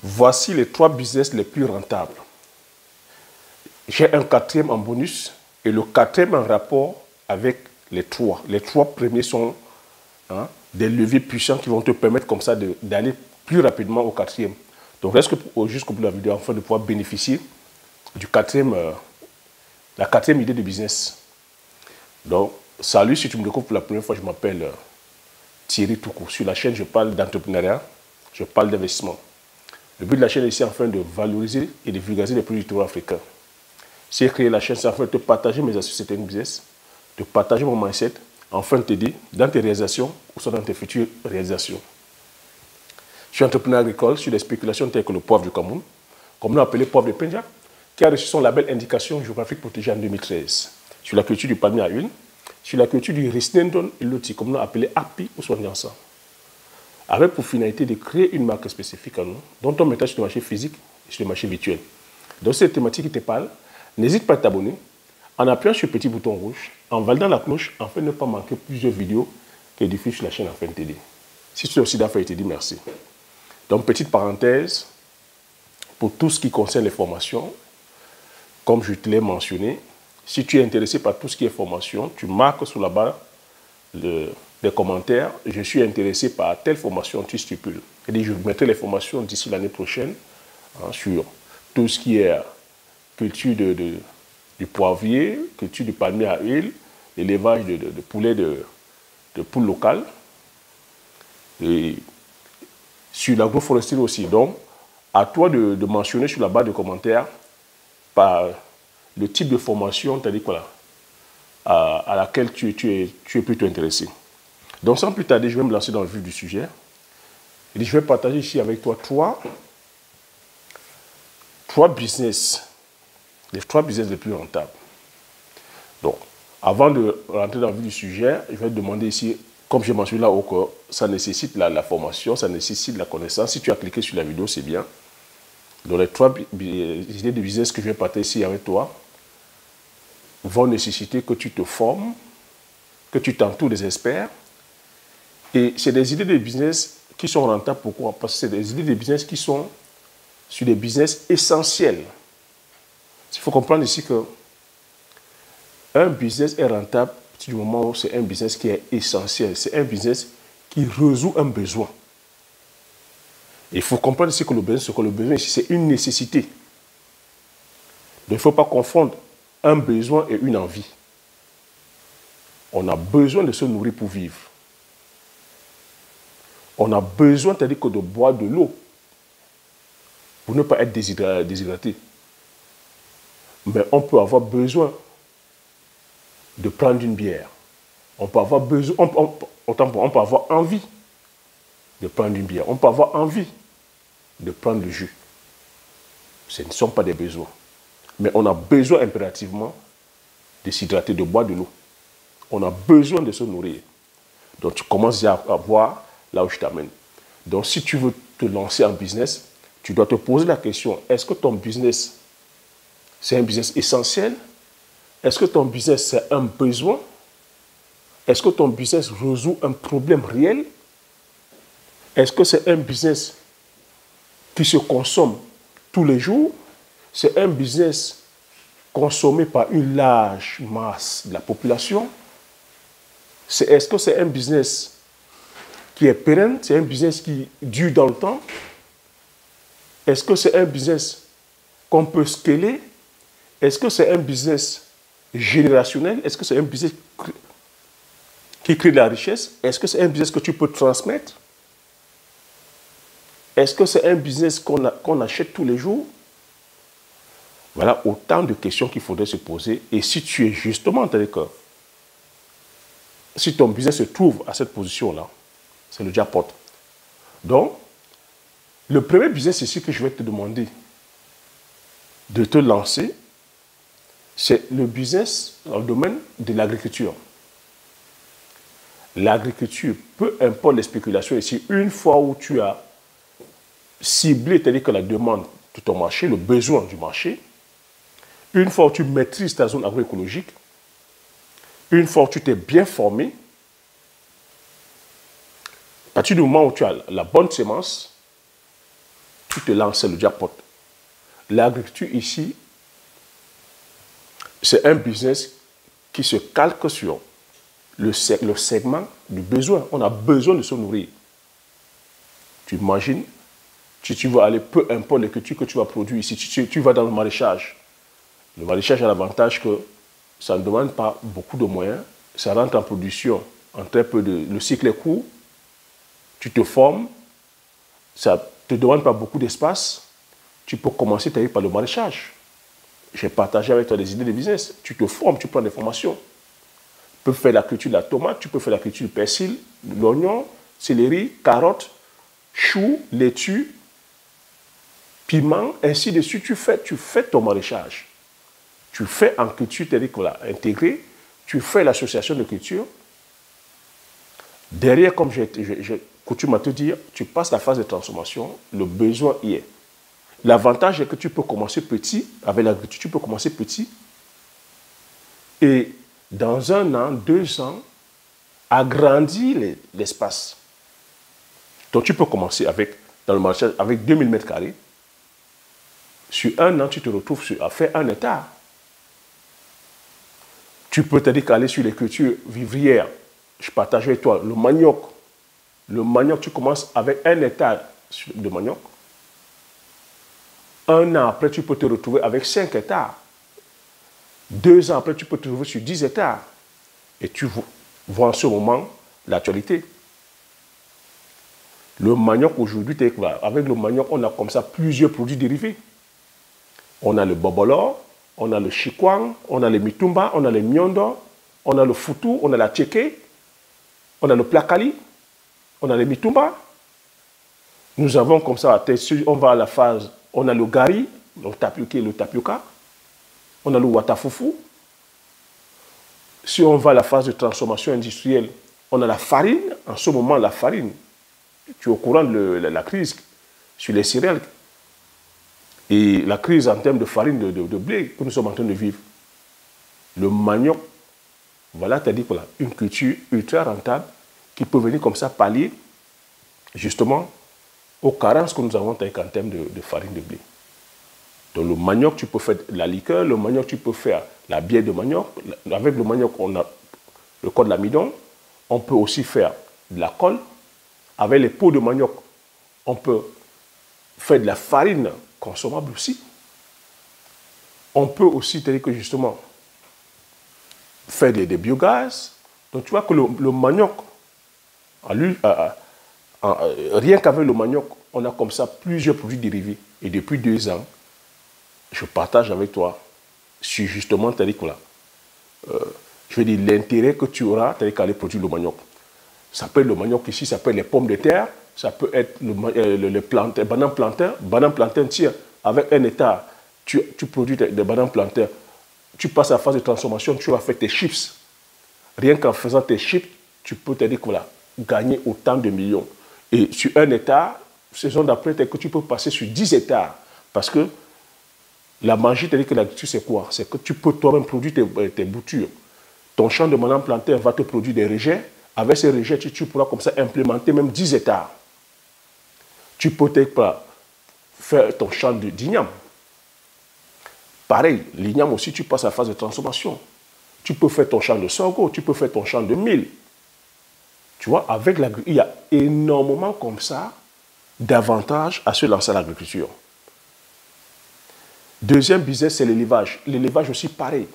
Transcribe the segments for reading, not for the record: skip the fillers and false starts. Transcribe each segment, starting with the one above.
Voici les 3 business les plus rentables. J'ai un 4e en bonus et le 4e en rapport avec les 3. Les 3 premiers sont des leviers puissants qui vont te permettre comme ça d'aller plus rapidement au 4e. Donc reste jusqu'au bout de la vidéo afin de pouvoir bénéficier du 4e, la 4e idée de business. Donc, salut, si tu me découvres pour la première fois, je m'appelle Thierry Toukou. Sur la chaîne, je parle d'entrepreneuriat, je parle d'investissement. Le but de la chaîne est ici afin de valoriser et de vulgariser les produits du terroir africain. Si j'ai créé la chaîne, c'est afin de te partager mes astuces et business, de partager mon mindset, afin de t'aider dans tes réalisations ou soit dans tes futures réalisations. Je suis entrepreneur agricole sur les spéculations telles que le poivre du Cameroun, comme nous appelé poivre de Pendja, qui a reçu son label indication géographique protégée en 2013. Sur la culture du palmier à huile, sur la culture du Risnendon et l'outil, comme nous appelé API ou Soignansa. Avec pour finalité de créer une marque spécifique à nous, dont on mettra sur le marché physique et sur le marché virtuel. Donc, c'est cette thématique qui te parle. N'hésite pas à t'abonner en appuyant sur le petit bouton rouge, en validant la cloche, afin de ne pas manquer plusieurs vidéos qui est diffusent sur la chaîne afin de t'aider. Si tu es aussi d'accord, je te dis merci. Donc, petite parenthèse, pour tout ce qui concerne les formations, comme je te l'ai mentionné, si tu es intéressé par tout ce qui est formation, tu marques sous la barre des commentaires, je suis intéressé par telle formation, tu stipules. Et je mettrai les formations d'ici l'année prochaine sur tout ce qui est culture du poivrier, culture du palmier à huile, l'élevage de poulets de poules locales, et sur l'agroforesterie aussi. Donc, à toi de mentionner sur la barre de commentaires par le type de formation, c'est-à-dire quoi, à laquelle tu es plutôt intéressé. Donc, sans plus tarder, je vais me lancer dans le vif du sujet. Et je vais partager ici avec toi trois business, les 3 business les plus rentables. Donc, avant de rentrer dans le vif du sujet, je vais te demander ici, comme j'ai mentionné là-haut, que ça nécessite la formation, ça nécessite la connaissance. Si tu as cliqué sur la vidéo, c'est bien. Donc, les 3 idées de business que je vais partager ici avec toi vont nécessiter que tu te formes, que tu t'entoures des experts. Et c'est des idées de business qui sont rentables. Pourquoi? Parce que c'est des idées de business qui sont sur des business essentiels. Il faut comprendre ici que un business est rentable du moment où c'est un business qui est essentiel. C'est un business qui résout un besoin. Il faut comprendre ici que le besoin ici, c'est une nécessité. Donc, il ne faut pas confondre un besoin et une envie. On a besoin de se nourrir pour vivre. On a besoin, c'est-à-dire que de boire de l'eau pour ne pas être déshydraté. Mais on peut avoir besoin de prendre une bière. On peut avoir besoin, on peut avoir envie de prendre une bière. On peut avoir envie de prendre le jus. Ce ne sont pas des besoins. Mais on a besoin impérativement de s'hydrater, de boire de l'eau. On a besoin de se nourrir. Donc tu commences à voir là où je t'amène. Donc si tu veux te lancer en business, tu dois te poser la question, est-ce que ton business, c'est un business essentiel? Est-ce que ton business, c'est un besoin? Est-ce que ton business résout un problème réel? Est-ce que c'est un business qui se consomme tous les jours? C'est un business consommé par une large masse de la population? Est-ce que c'est un business qui est pérenne? C'est un business qui dure dans le temps? Est-ce que c'est un business qu'on peut scaler? Est-ce que c'est un business générationnel? Est-ce que c'est un business qui crée de la richesse? Est-ce que c'est un business que tu peux transmettre? Est-ce que c'est un business qu'on achète tous les jours? Voilà autant de questions qu'il faudrait se poser. Et si tu es justement, si ton business se trouve à cette position-là, c'est le jackpot. Donc, le premier business ici que je vais te demander de te lancer, c'est le business dans le domaine de l'agriculture. L'agriculture, peu importe les spéculations ici, une fois où tu as ciblé, c'est-à-dire que la demande de ton marché, le besoin du marché, une fois où tu maîtrises ta zone agroécologique, une fois où tu t'es bien formé, à partir du moment où tu as la bonne semence, tu te lances, c'est le jackpot. L'agriculture ici, c'est un business qui se calque sur le segment du besoin. On a besoin de se nourrir. Tu imagines, tu vas aller, peu importe l'écriture que tu vas produire ici, tu vas dans le maraîchage. Le maraîchage a l'avantage que ça ne demande pas beaucoup de moyens, ça rentre en production en très peu de... Le cycle est court, tu te formes, ça ne te demande pas beaucoup d'espace, tu peux commencer par le maraîchage. J'ai partagé avec toi des idées de business. Tu te formes, tu prends des formations. Tu peux faire la culture de la tomate, tu peux faire la culture du persil, de l'oignon, céleri, carottes, choux, laitue, piment, ainsi de suite. Tu fais ton maraîchage. Tu fais en culture intégrée, tu fais l'association de culture. Derrière, comme j'ai coutume à te dire, tu passes la phase de transformation, le besoin y est. L'avantage est que tu peux commencer petit, avec l'agriculture, tu peux commencer petit, et dans 1 an, 2 ans, agrandir l'espace. Donc tu peux commencer dans le marché avec 2000 mètres carrés. Sur 1 an, tu te retrouves à faire 1 hectare. Tu peux aller sur les cultures vivrières. Je partage avec toi le manioc. Le manioc, tu commences avec 1 hectare de manioc. 1 an après, tu peux te retrouver avec 5 hectares. 2 ans après, tu peux te retrouver sur 10 hectares. Et tu vois en ce moment l'actualité. Le manioc aujourd'hui, avec le manioc, on a comme ça plusieurs produits dérivés. On a le bobolor, on a le chikwang, on a le mitumba, on a le miondo, on a le futu, on a la tcheke, on a le plakali, on a le mitumba. Nous avons comme ça, on va à la phase, on a le gari, le tapioca, on a le watafufu. Si on va à la phase de transformation industrielle, on a la farine. En ce moment, la farine, tu es au courant de la crise sur les céréales et la crise en termes de farine de blé que nous sommes en train de vivre. Le manioc, voilà, tu as dit voilà, une culture ultra rentable qui peut venir comme ça pallier justement aux carences que nous avons en termes de farine de blé. Donc le manioc, tu peux faire de la liqueur, le manioc, tu peux faire la bière de manioc. Avec le manioc, on a le col de l'amidon. On peut aussi faire de la colle. Avec les peaux de manioc, on peut faire de la farine consommable aussi. On peut aussi, c'est-à-dire que justement, faire des biogaz. Donc tu vois que le manioc, rien qu'avec le manioc, on a comme ça plusieurs produits dérivés. Et depuis 2 ans, je partage avec toi sur justement, je veux dire, l'intérêt que tu auras, à aller produire le manioc. Ça peut être le manioc ici, ça peut être les pommes de terre, ça peut être le plantain, banane plantain, tiens, avec 1 hectare, tu produis des bananes plantain, tu passes à la phase de transformation, tu vas faire tes chips. Rien qu'en faisant tes chips, tu peux gagner autant de millions. Et sur 1 hectare, saison d'après, que tu peux passer sur 10 hectares. Parce que la magie, que l'agriculture, c'est quoi? C'est que tu peux toi-même produire tes boutures. Ton champ de banane plantain va te produire des rejets. Avec ces rejets, tu pourras comme ça implémenter même 10 hectares. Tu peux faire ton champ d'igname. Pareil, l'igname aussi, tu passes à la phase de transformation. Tu peux faire ton champ de sorgho, tu peux faire ton champ de mil. Tu vois, avec l'agriculture, il y a énormément comme ça d'avantages à se lancer à l'agriculture. Deuxième business, c'est l'élevage. L'élevage aussi, pareil.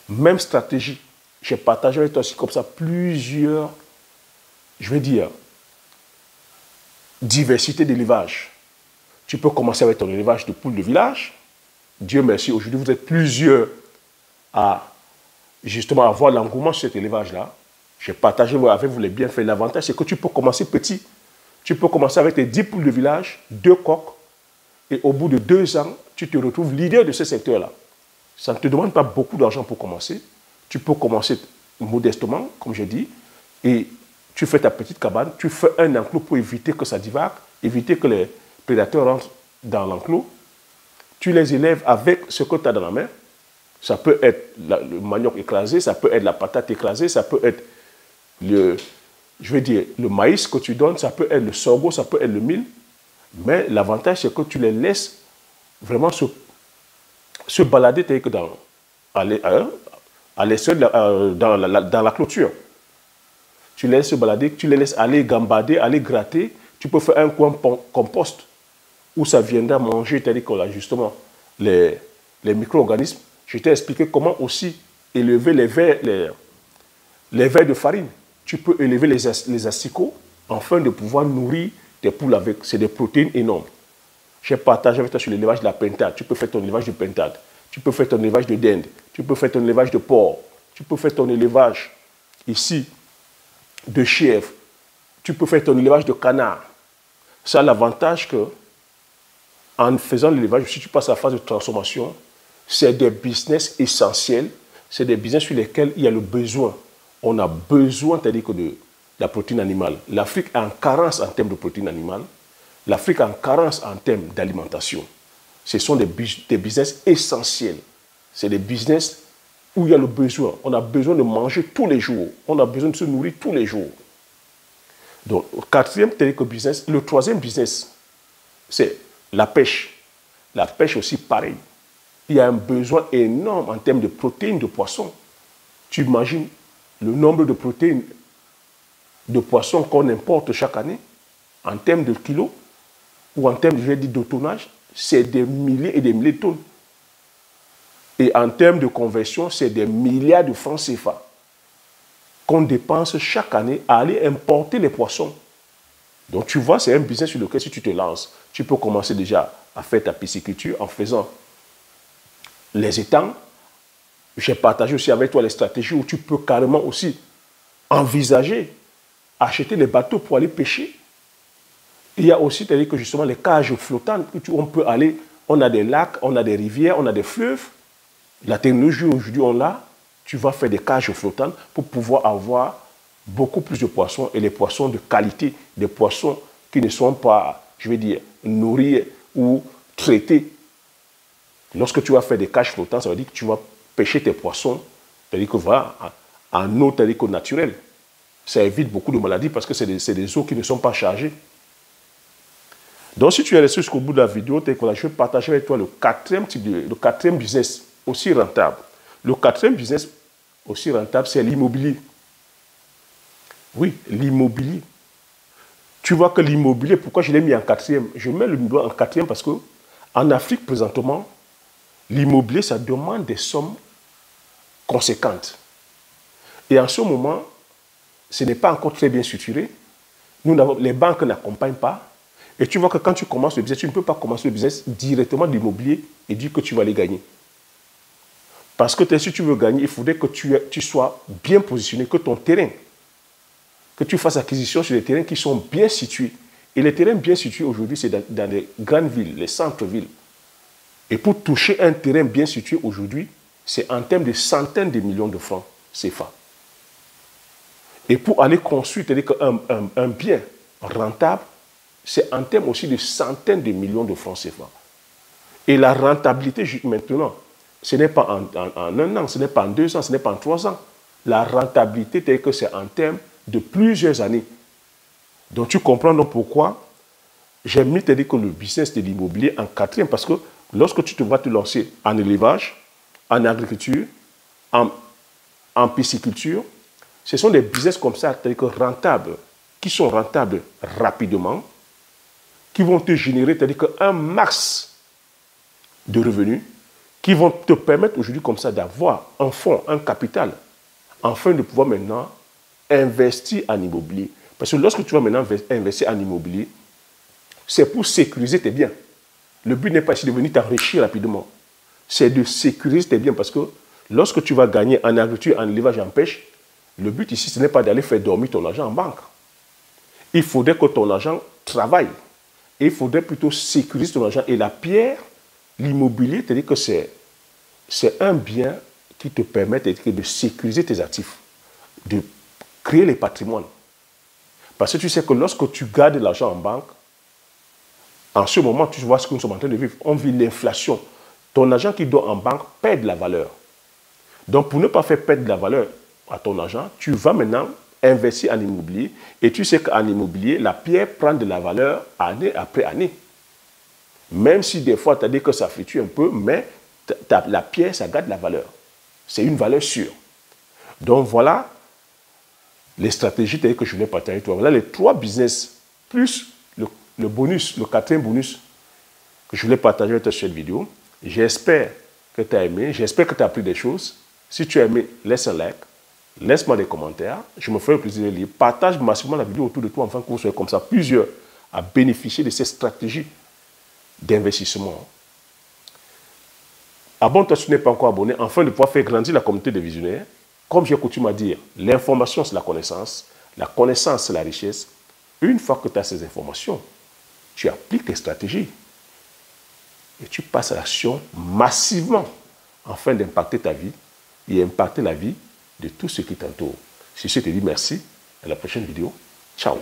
Même stratégie. J'ai partagé avec toi aussi comme ça plusieurs, je vais dire, diversité d'élevage. Tu peux commencer avec ton élevage de poules de village. Dieu merci, aujourd'hui vous êtes plusieurs à justement avoir l'engouement sur cet élevage-là. J'ai partagé avec vous les bienfaits. L'avantage, c'est que tu peux commencer petit. Tu peux commencer avec tes 10 poules de village, 2 coqs, et au bout de 2 ans, tu te retrouves leader de ce secteur-là. Ça ne te demande pas beaucoup d'argent pour commencer. Tu peux commencer modestement, comme je dis, et tu fais ta petite cabane, tu fais un enclos pour éviter que ça divague, éviter que les prédateurs rentrent dans l'enclos. Tu les élèves avec ce que tu as dans la main. Ça peut être le manioc écrasé, ça peut être la patate écrasée, ça peut être le maïs que tu donnes, ça peut être le sorgho, ça peut être le mil. Mais l'avantage, c'est que tu les laisses vraiment se balader tel que à dans la clôture. Tu les laisses se balader, tu les laisses aller gambader, aller gratter. Tu peux faire un coin compost où ça viendra manger, c'est-à-dire qu'on a justement les micro-organismes. Je t'ai expliqué comment aussi élever les vers de farine. Tu peux élever les asticots afin de pouvoir nourrir tes poules avec. C'est des protéines énormes. J'ai partagé avec toi sur l'élevage de la pintade. Tu peux faire ton élevage de pintade. Tu peux faire ton élevage de dinde. Tu peux faire ton élevage de porc. Tu peux faire ton élevage ici de chèvre. Tu peux faire ton élevage de canard. Ça a l'avantage que, en faisant l'élevage, si tu passes à la phase de transformation, c'est des business essentiels. C'est des business sur lesquels il y a le besoin. On a besoin, c'est-à-dire que de la protéine animale. L'Afrique est en carence en termes de protéine animale. L'Afrique est en carence en termes d'alimentation. Ce sont des business essentiels. C'est des business où il y a le besoin. On a besoin de manger tous les jours. On a besoin de se nourrir tous les jours. Donc, quatrième business. Le troisième business, c'est la pêche. La pêche aussi, pareil. Il y a un besoin énorme en termes de protéines de poissons. Tu imagines le nombre de protéines de poissons qu'on importe chaque année en termes de kilos ou en termes de tonnage, c'est des milliers et des milliers de tonnes. Et en termes de conversion, c'est des milliards de francs CFA qu'on dépense chaque année à aller importer les poissons. Donc tu vois, c'est un business sur lequel si tu te lances, tu peux commencer déjà à faire ta pisciculture en faisant les étangs. J'ai partagé aussi avec toi les stratégies où tu peux carrément aussi envisager acheter les bateaux pour aller pêcher. Il y a aussi, c'est-à-dire que justement les cages flottantes où on peut aller, on a des lacs, on a des rivières, on a des fleuves. La technologie aujourd'hui, on l'a. Tu vas faire des cages flottantes pour pouvoir avoir beaucoup plus de poissons et les poissons de qualité, des poissons qui ne sont pas, je vais dire, nourris ou traités. Lorsque tu vas faire des cages flottantes, ça veut dire que tu vas pêcher tes poissons, c'est-à-dire que voilà, en eau, c'est-à-dire que naturelle. Ça évite beaucoup de maladies parce que c'est des eaux qui ne sont pas chargées. Donc, si tu es resté jusqu'au bout de la vidéo, je vais partager avec toi le quatrième business aussi rentable. Le quatrième business aussi rentable, c'est l'immobilier. Oui, l'immobilier. Tu vois que l'immobilier, pourquoi je l'ai mis en quatrième? Je mets le numéro en quatrième parce qu'en Afrique, présentement, l'immobilier, ça demande des sommes conséquentes. Et en ce moment, ce n'est pas encore très bien structuré. Les banques n'accompagnent pas. Et tu vois que quand tu commences le business, tu ne peux pas commencer le business directement de l'immobilier et dire que tu vas les gagner. Parce que si tu veux gagner, il faudrait que tu sois bien positionné, que ton terrain, que tu fasses acquisition sur des terrains qui sont bien situés. Et les terrains bien situés aujourd'hui, c'est dans les grandes villes, les centres-villes. Et pour toucher un terrain bien situé aujourd'hui, c'est en termes de centaines de millions de francs CFA. Et pour aller construire, c'est-à-dire un bien rentable, c'est en termes aussi de centaines de millions de francs CFA. Et la rentabilité, maintenant, ce n'est pas en un an, ce n'est pas en 2 ans, ce n'est pas en 3 ans. La rentabilité, c'est en termes de plusieurs années. Donc tu comprends donc pourquoi j'ai mis que le business de l'immobilier en quatrième, parce que lorsque tu te vas te lancer en élevage, en agriculture, en pisciculture, ce sont des business comme ça, c'est-à-dire que rentables, qui sont rentables rapidement, qui vont te générer, c'est-à-dire un max de revenus, qui vont te permettre aujourd'hui comme ça d'avoir un fonds, un capital, afin de pouvoir maintenant investir en immobilier. Parce que lorsque tu vas maintenant investir en immobilier, c'est pour sécuriser tes biens. Le but n'est pas ici de venir t'enrichir rapidement. C'est de sécuriser tes biens parce que lorsque tu vas gagner en agriculture, en élevage, en pêche, le but ici, ce n'est pas d'aller faire dormir ton argent en banque. Il faudrait que ton argent travaille. Et il faudrait plutôt sécuriser ton argent. Et la pierre, l'immobilier, c'est-à-dire que c'est un bien qui te permet de sécuriser tes actifs, de créer les patrimoines. Parce que tu sais que lorsque tu gardes l'argent en banque, en ce moment, tu vois ce que nous sommes en train de vivre. On vit l'inflation. Ton argent qui dort en banque perd de la valeur. Donc, pour ne pas faire perdre de la valeur à ton argent, tu vas maintenant investir en immobilier. Et tu sais qu'en immobilier, la pierre prend de la valeur année après année. Même si des fois, tu as dit que ça fluctue un peu, mais la pierre, ça garde la valeur. C'est une valeur sûre. Donc voilà les stratégies que je voulais partager avec toi. Voilà les 3 business, plus le bonus, le 4e bonus que je voulais partager avec toi sur cette vidéo. J'espère que tu as aimé, j'espère que tu as appris des choses. Si tu as aimé, laisse un like, laisse-moi des commentaires. Je me ferai plaisir de lire. Partage massivement la vidéo autour de toi afin que vous soyez comme ça plusieurs à bénéficier de ces stratégies d'investissement. Abonne-toi si tu n'es pas encore abonné, afin de pouvoir faire grandir la communauté des visionnaires. Comme j'ai coutume à dire, l'information c'est la connaissance c'est la richesse. Une fois que tu as ces informations, tu appliques tes stratégies et tu passes à l'action massivement afin d'impacter ta vie et impacter la vie de tous ceux qui t'entourent. Sur ce, je te dis merci, à la prochaine vidéo. Ciao.